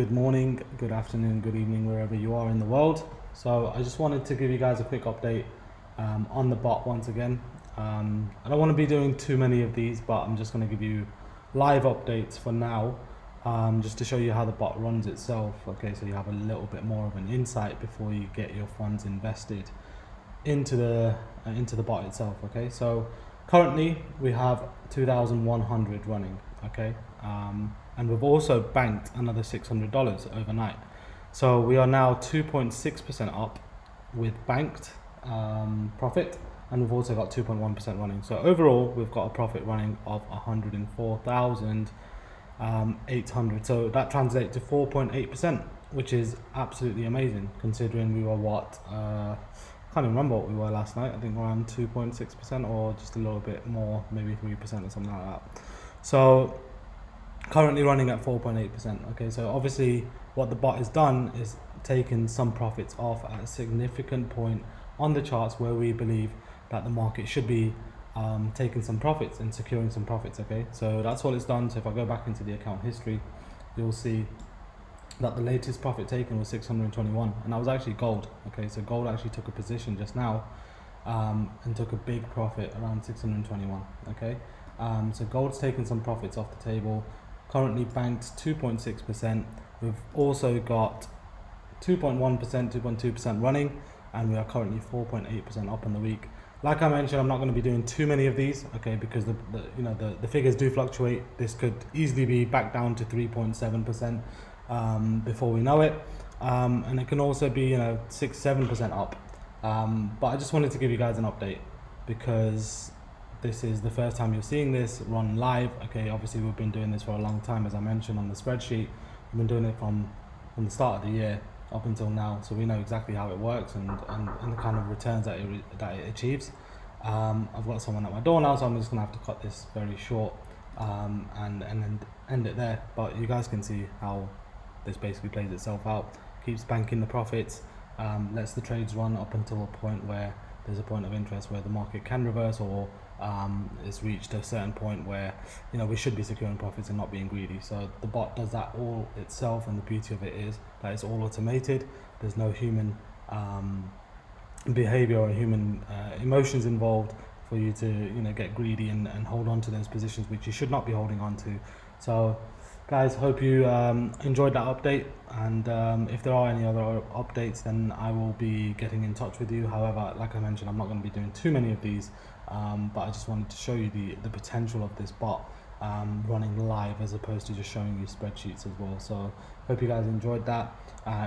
Good morning, good afternoon, good evening, wherever you are in the world. So I just wanted to give you guys a quick update on the bot once again. I don't want to be doing too many of these, but I'm just going to give you live updates for now, just to show you how the bot runs itself. Okay, so you have a little bit more of an insight before you get your funds invested into the bot itself. Okay, so currently we have 2,100 running. Okay, and we've also banked another $600 overnight, so we are now 2.6% up with banked profit, and we've also got 2.1% running. So overall we've got a profit running of 104,800. So that translates to 4.8%, which is absolutely amazing considering we were I can't even remember what we were last night. I think around 2.6% or just a little bit more, maybe 3% or something like that. So currently running at 4.8%. Okay, so obviously what the bot has done is taken some profits off at a significant point on the charts where we believe that the market should be taking some profits and securing some profits. Okay, so that's what it's done. So if I go back into the account history, you'll see that the latest profit taken was 621, and that was actually gold. Okay, so gold actually took a position just now and took a big profit around 621. Okay, so gold's taken some profits off the table, currently banked 2.6%. We've also got 2.1%, 2.2% running, and we are currently 4.8% up in the week. Like I mentioned, I'm not going to be doing too many of these, okay, because the figures do fluctuate. This could easily be back down to 3.7% before we know it, and it can also be 6-7% up. But I just wanted to give you guys an update because this is the first time you're seeing this run live. Okay, obviously we've been doing this for a long time, as I mentioned on the spreadsheet. We've been doing it from the start of the year up until now, so we know exactly how it works and the kind of returns that it achieves. I've got someone at my door now, so I'm just gonna have to cut this very short and then end it there. But you guys can see how this basically plays itself out. Keeps banking the profits, lets the trades run up until a point where there's a point of interest where the market can reverse, or it's reached a certain point where we should be securing profits and not being greedy. So the bot does that all itself, and the beauty of it is that it's all automated. There's no human behavior or human emotions involved for you to get greedy and hold on to those positions which you should not be holding on to. So guys, hope you enjoyed that update, and if there are any other updates, then I will be getting in touch with you. However, like I mentioned, I'm not going to be doing too many of these, but I just wanted to show you the potential of this bot running live as opposed to just showing you spreadsheets as well. So hope you guys enjoyed that.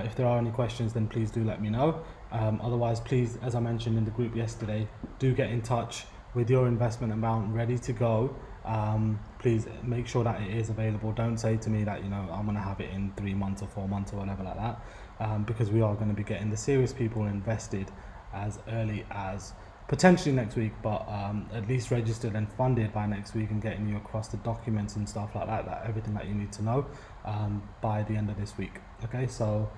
If there are any questions, then please do let me know. Otherwise, please, as I mentioned in the group yesterday, do get in touch with your investment amount ready to go. Please make sure that it is available. Don't say to me that I'm going to have it in 3 months or 4 months or whatever like that, because we are going to be getting the serious people invested as early as potentially next week, but at least registered and funded by next week, and getting you across the documents and stuff like that, everything that you need to know by the end of this week. Okay, so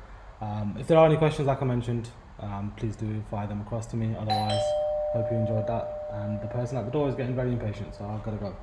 if there are any questions, like I mentioned, please do fire them across to me. Otherwise, hope you enjoyed that. And the person at the door is getting very impatient, so I've got to go.